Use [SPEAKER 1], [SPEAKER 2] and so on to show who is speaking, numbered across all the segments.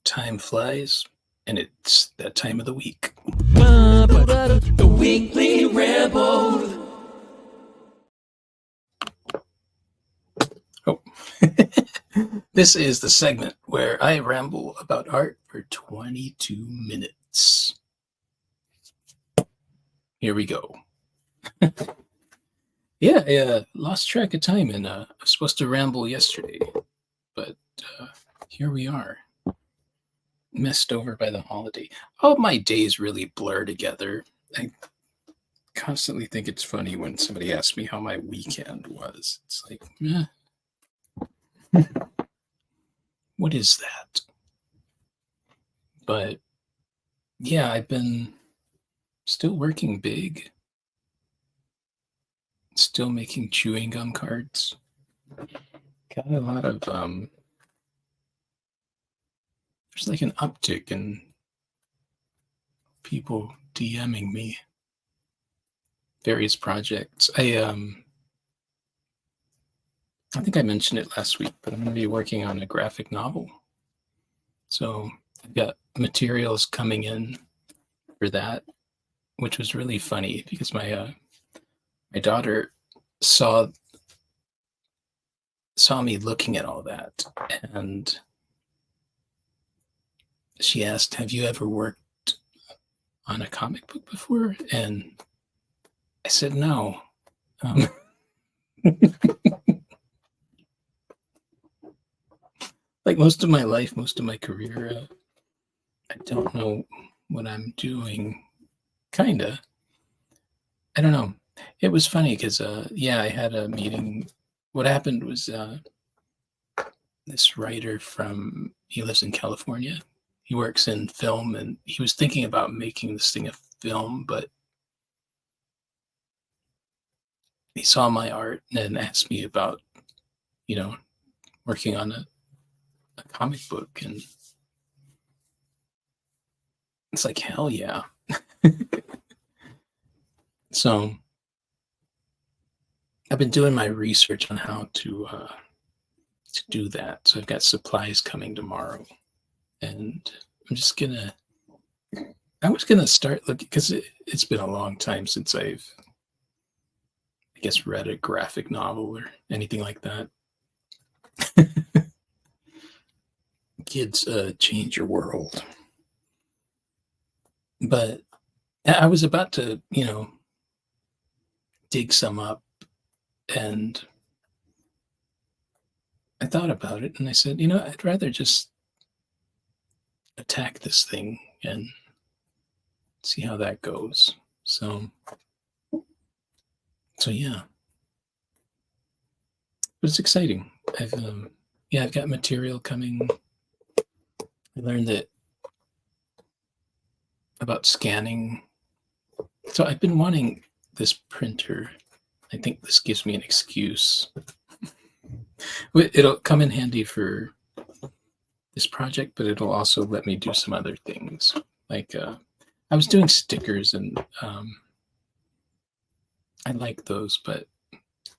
[SPEAKER 1] Time flies, and it's that time of the week.
[SPEAKER 2] The Weekly Ramble.
[SPEAKER 1] Oh, this is the segment where I ramble about art for 22 minutes. Here we go. Yeah, I lost track of time, and I was supposed to ramble yesterday, but here we are. Messed over by the holiday. All my days really blur together. I constantly think it's funny when somebody asks me how my weekend was. It's like, what is that? But yeah, I've been still working big, still making chewing gum cards. Got a lot of there's like an uptick in people DMing me various projects. I think I mentioned it last week, but I'm going to be working on a graphic novel. So I've got materials coming in for that, which was really funny because my daughter saw me looking at all that, and she asked, "Have you ever worked on a comic book before?" And I said, "No." Like most of my life, most of my career, I don't know what I'm doing. Kinda. I don't know. It was funny because, I had a meeting. What happened was this writer he lives in California. He works in film, and he was thinking about making this thing a film, but he saw my art and asked me about, working on a comic book. And it's like, hell yeah. So I've been doing my research on how to do that. So I've got supplies coming tomorrow, and I was gonna start looking because it's been a long time since I've, I guess, read a graphic novel or anything like that. Kids change your world. But I was about to, dig some up, and I thought about it, and I said, I'd rather just attack this thing and see how that goes. So yeah, but it's exciting. I've got material coming. I learned that about scanning. So I've been wanting this printer. I think this gives me an excuse. It'll come in handy for this project, but it'll also let me do some other things. Like I was doing stickers, and I like those, but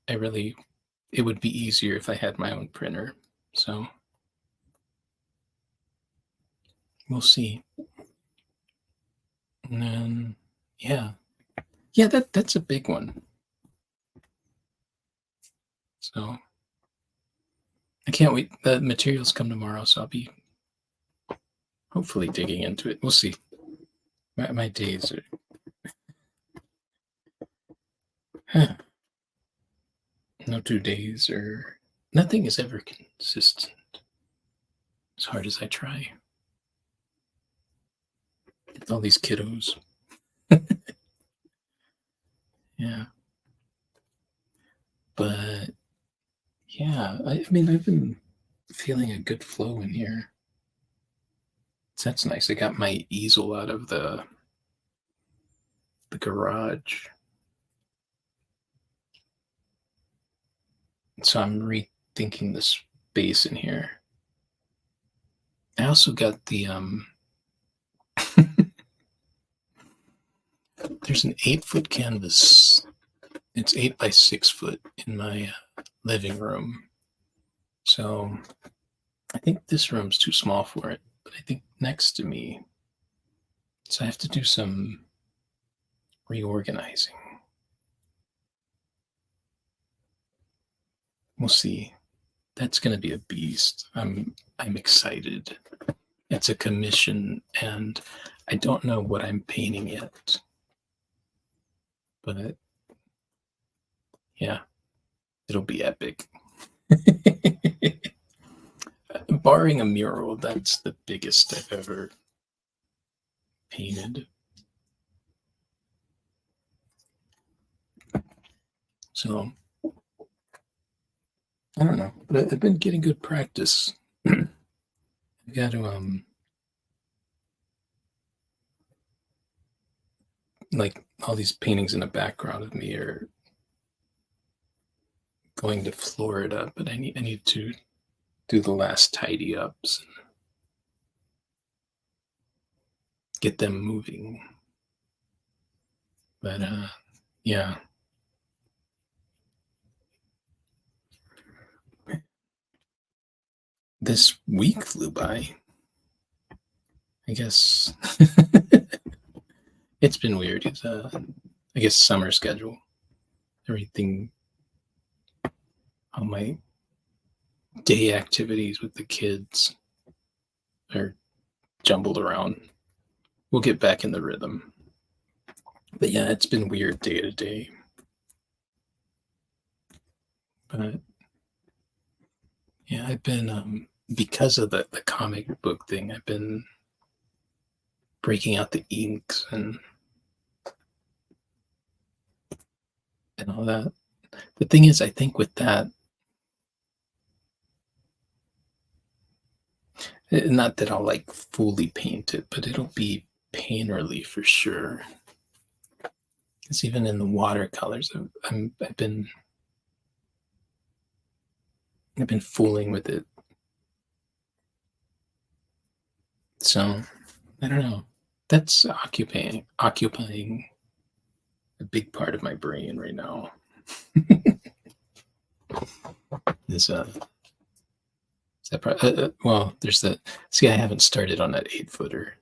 [SPEAKER 1] it would be easier if I had my own printer. So we'll see. And then, yeah, that's a big one. So I can't wait. The materials come tomorrow, so I'll be hopefully digging into it. We'll see. My days are no 2 days, or nothing is ever consistent as hard as I try. All these kiddos. Yeah. But yeah, I mean, I've been feeling a good flow in here. So that's nice. I got my easel out of the garage. So I'm rethinking the space in here. I also got the there's an 8-foot canvas. It's 8 by 6 foot in my living room. So I think this room's too small for it, but I think next to me. So I have to do some reorganizing. We'll see. That's going to be a beast. I'm excited. It's a commission, and I don't know what I'm painting yet. But yeah, it'll be epic. Barring a mural, that's the biggest I've ever painted. So I don't know, but I've been getting good practice. I got to like all these paintings in the background of me are going to Florida, but I need to do the last tidy ups and get them moving. But yeah. This week flew by. I guess it's been weird. It's I guess summer schedule. Everything, all my day activities with the kids are jumbled around. We'll get back in the rhythm. But yeah, it's been weird day to day. But yeah, I've been because of the comic book thing, I've been breaking out the inks and all that. The thing is, I think with that, not that I'll like fully paint it, but it'll be painterly for sure. Because even in the watercolors, I've been fooling with it. So I don't know. That's occupying a big part of my brain right now. Is well, there's that. See, I haven't started on that 8-footer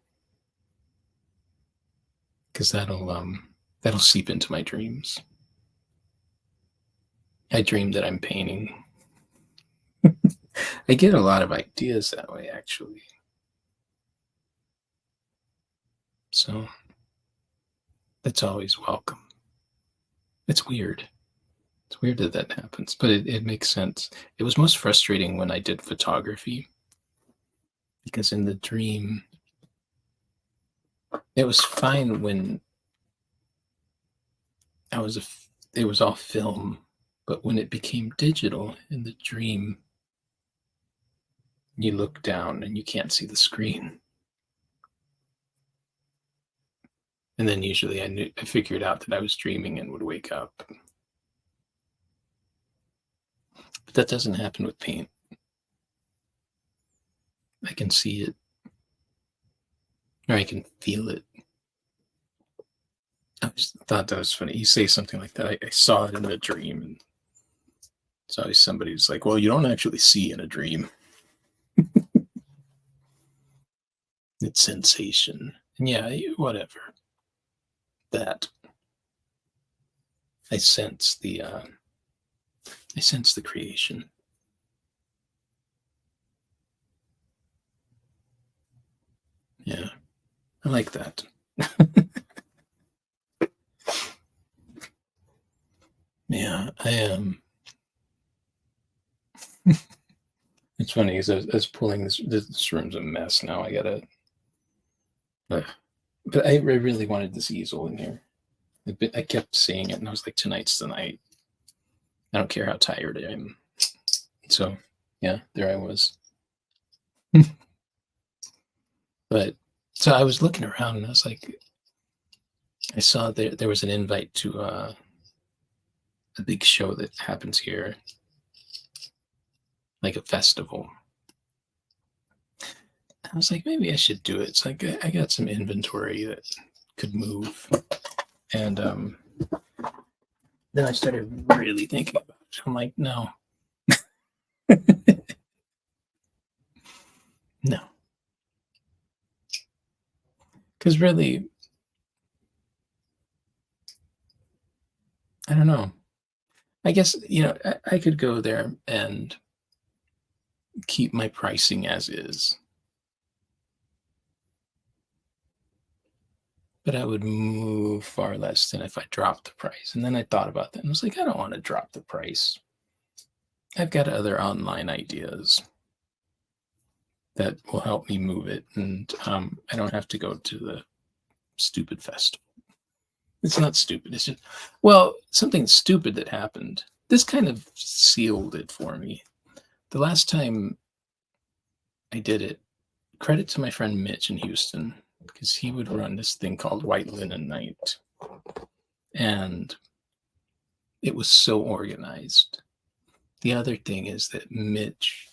[SPEAKER 1] because that'll seep into my dreams. I dream that I'm painting. I get a lot of ideas that way, actually. So that's always welcome. It's weird. It's weird that that happens, but it makes sense. It was most frustrating when I did photography because in the dream, it was fine when it was all film, but when it became digital in the dream, you look down and you can't see the screen. And then usually I figured out that I was dreaming and would wake up. But that doesn't happen with paint. I can see it, or I can feel it. I just thought that was funny. You say something like that. I saw it in a dream, and it's always somebody who's like, "Well, you don't actually see in a dream. It's sensation." And yeah, whatever. That I sense the creation. Yeah, I like that. Yeah, I am. It's funny because I was pulling this room's a mess now. I gotta, but I really wanted this easel in here. I kept seeing it, and I was like, tonight's the night. I don't care how tired I am. So, yeah, there I was. But so I was looking around, and I was like, I saw there was an invite to a big show that happens here, like a festival. I was like, maybe I should do it. It's like I got some inventory that could move, and then I started really thinking about it. I'm like, no, no, Because really, I don't know. I guess, I could go there and keep my pricing as is, but I would move far less than if I dropped the price. And then I thought about that and was like, I don't want to drop the price. I've got other online ideas that will help me move it. And I don't have to go to the stupid festival. It's not stupid. It's just, well, something stupid that happened. This kind of sealed it for me. The last time I did it, credit to my friend Mitch in Houston, because he would run this thing called White Linen Night. And it was so organized. The other thing is that Mitch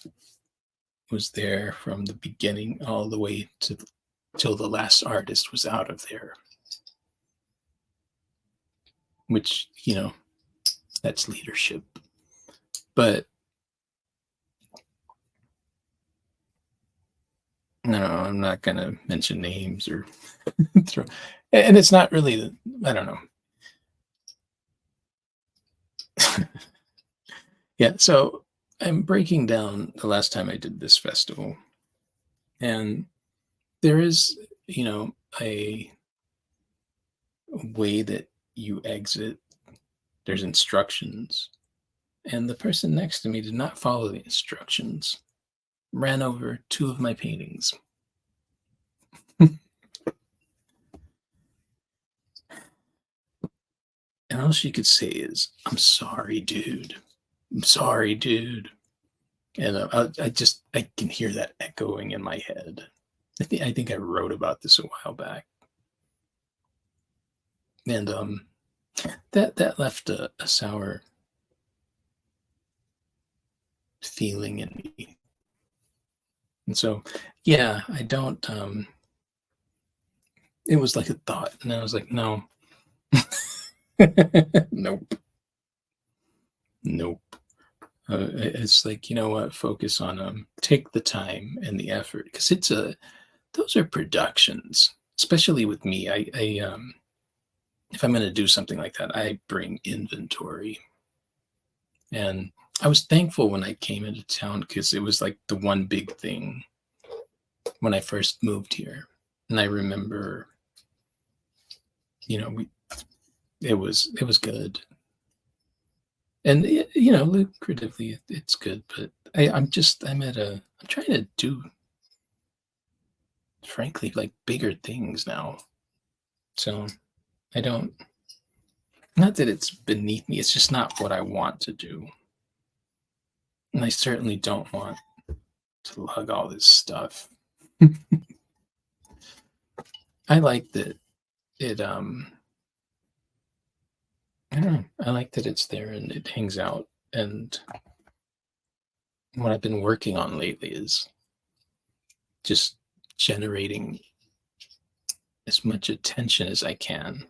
[SPEAKER 1] was there from the beginning all the way to till the last artist was out of there. Which, that's leadership. But no, I'm not going to mention names or throw. And it's not really, I don't know. Yeah, so I'm breaking down the last time I did this festival. And there is, a way that you exit. There's instructions. And the person next to me did not follow the instructions, ran over two of my paintings. And all she could say is, I'm sorry, dude. I'm sorry, dude. And I can hear that echoing in my head. I think I wrote about this a while back. And that left a sour feeling in me. And so, yeah, I don't, it was like a thought. And I was like, no, nope. Nope. It's like, you know what? Focus on take the time and the effort because those are productions, especially with me. I if I'm going to do something like that, I bring inventory. And I was thankful when I came into town because it was like the one big thing when I first moved here. And I remember, it was good. And lucratively it's good, but I'm trying to do, frankly, like bigger things now. So I don't, not that it's beneath me, it's just not what I want to do. And I certainly don't want to lug all this stuff. I like that it I don't know, I like that it's there and it hangs out. And what I've been working on lately is just generating as much attention as I can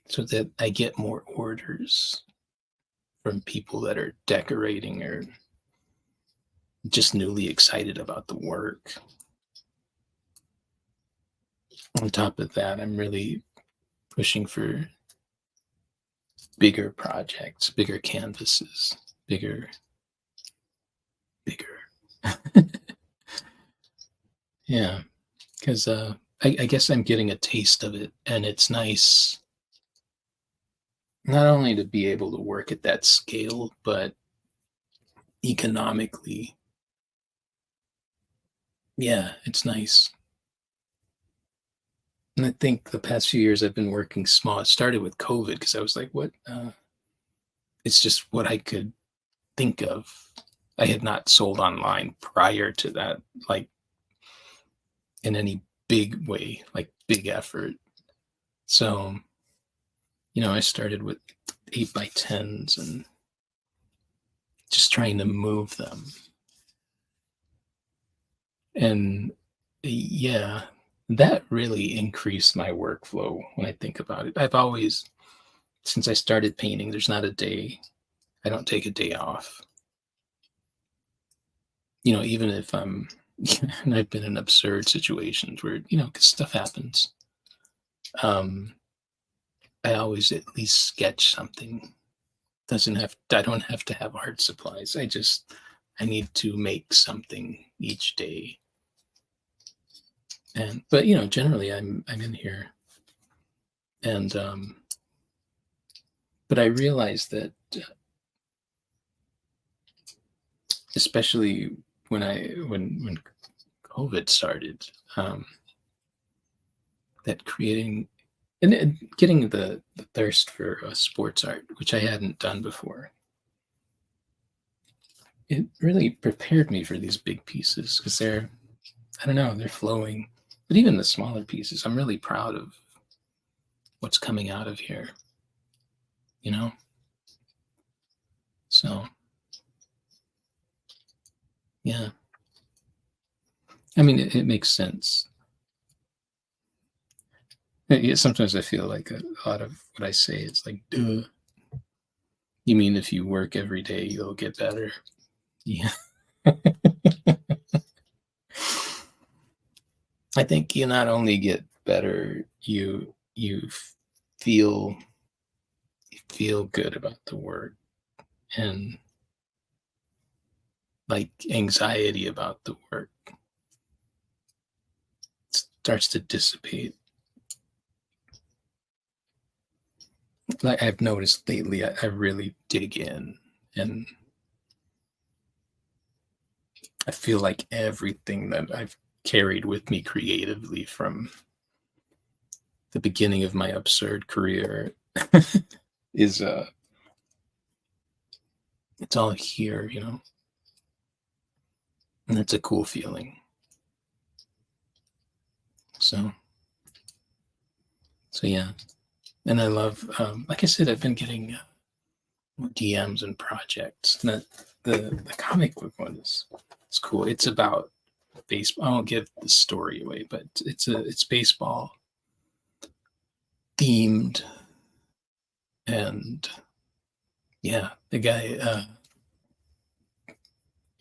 [SPEAKER 1] so that I get more orders from people that are decorating or just newly excited about the work. On top of that, I'm really pushing for bigger projects, bigger canvases, bigger. Yeah, because I guess I'm getting a taste of it, and it's nice not only to be able to work at that scale, but economically. Yeah, it's nice. And I think the past few years I've been working small. It started with COVID because I was like, what? It's just what I could think of. I had not sold online prior to that, like in any big way, like big effort. So, I started with 8x10s and just trying to move them. And yeah, that really increased my workflow when I think about it. I've always, since I started painting, there's not a day, I don't take a day off. Even if I'm and I've been in absurd situations where, 'cause stuff happens. Um, I always at least sketch something. I don't have to have art supplies. I need to make something each day. But generally I'm in here, and but I realized that, especially when COVID started, that creating and getting the thirst for sports art, which I hadn't done before, it really prepared me for these big pieces because I don't know, they're flowing. But even the smaller pieces, I'm really proud of what's coming out of here, you know? So, yeah. I mean, it makes sense. Yeah, sometimes I feel like a lot of what I say is like, duh. You mean if you work every day, you'll get better? Yeah. I think you not only get better, feel you feel good about the work, and like anxiety about the work starts to dissipate. Like I've noticed lately, I really dig in, and I feel like everything that I've carried with me creatively from the beginning of my absurd career is it's all here, and it's a cool feeling. So yeah, and I love, like I said, I've been getting more DMs and projects. And the comic book one is it's cool. It's about baseball. I won't give the story away, but it's baseball themed, and yeah, the guy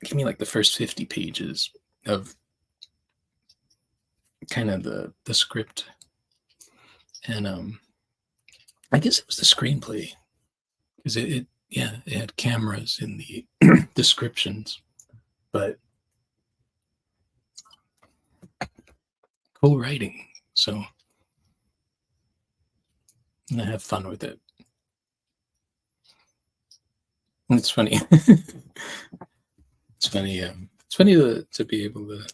[SPEAKER 1] give me like the first 50 pages of kind of the script, and I guess it was the screenplay because it had cameras in the descriptions, but co-writing. So I have fun with it. And it's funny. It's funny. It's funny to be able to.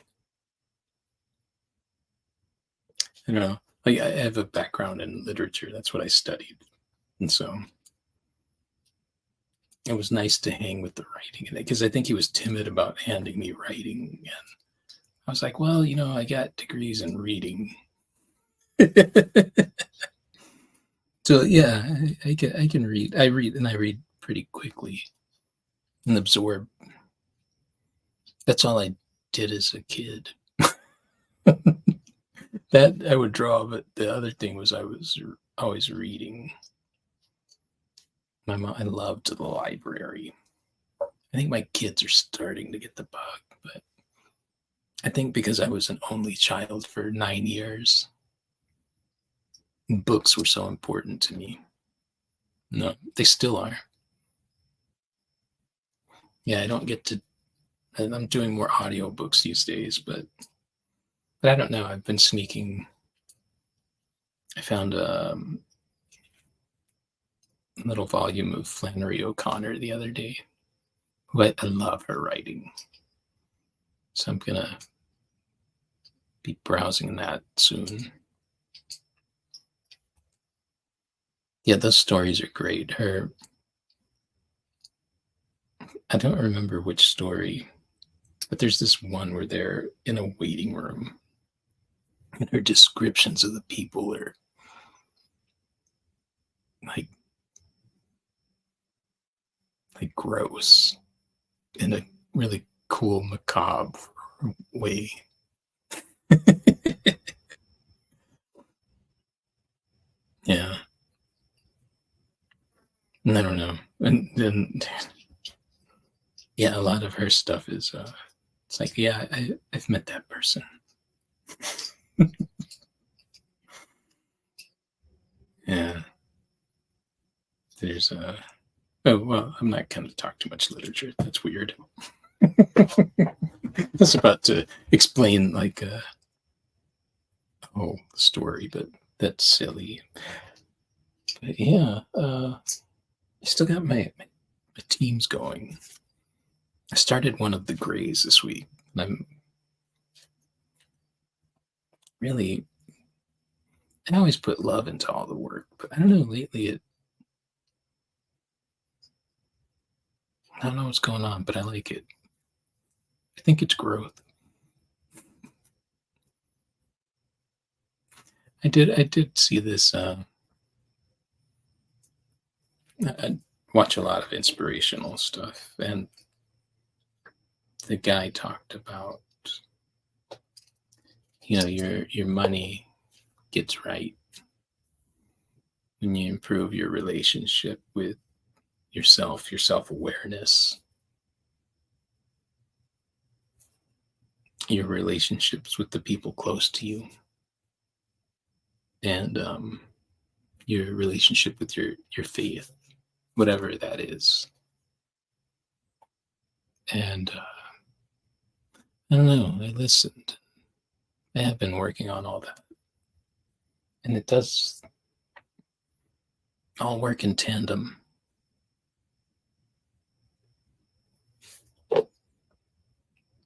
[SPEAKER 1] I don't know. Like I have a background in literature. That's what I studied, and so it was nice to hang with the writing in it because I think he was timid about handing me writing, and I was like, well, I got degrees in reading. So yeah, I can read. I read pretty quickly and absorb. That's all I did as a kid. That I would draw, but the other thing was I was always reading. I loved the library. I think my kids are starting to get the bug, but I think because I was an only child for 9 years, books were so important to me. No, they still are. Yeah, I don't get to. I'm doing more audiobooks these days, but I don't know. I've been sneaking. I found a little volume of Flannery O'Connor the other day. But I love her writing, so I'm gonna be browsing that soon. Yeah, those stories are great. I don't remember which story, but there's this one where they're in a waiting room, and her descriptions of the people are like gross in a really cool macabre way. Yeah, and I don't know, and then yeah, a lot of her stuff is It's like, yeah, I've met that person. Yeah. There's a. Oh, well, I'm not going to talk too much literature. That's weird. That's about to explain, like, a whole story, but that's silly. But yeah, I still got my teams going. I started one of the grays this week, and I'm really. I always put love into all the work, but I don't know. Lately, I don't know what's going on, but I like it. I think it's growth. I did see this. I watch a lot of inspirational stuff, and the guy talked about, your money gets right when you improve your relationship with yourself, your self-awareness, your relationships with the people close to you, and your relationship with your faith, whatever that is. And I don't know. I listened. I have been working on all that, and it does all work in tandem.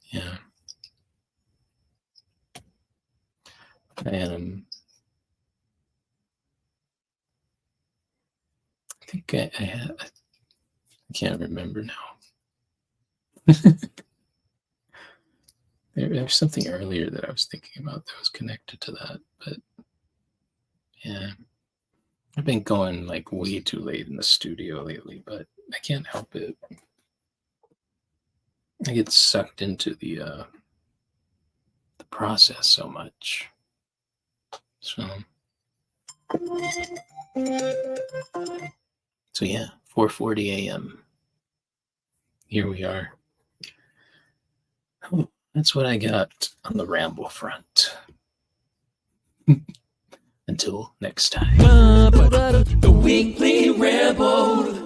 [SPEAKER 1] Yeah. And I think I can't remember now. There's something earlier that I was thinking about that was connected to that, but yeah, I've been going like way too late in the studio lately, but I can't help it. I get sucked into the process so much. So yeah, 4:40 a.m. Here we are. Oh, that's what I got on the Ramble front. Until next time.
[SPEAKER 2] The Weekly Ramble.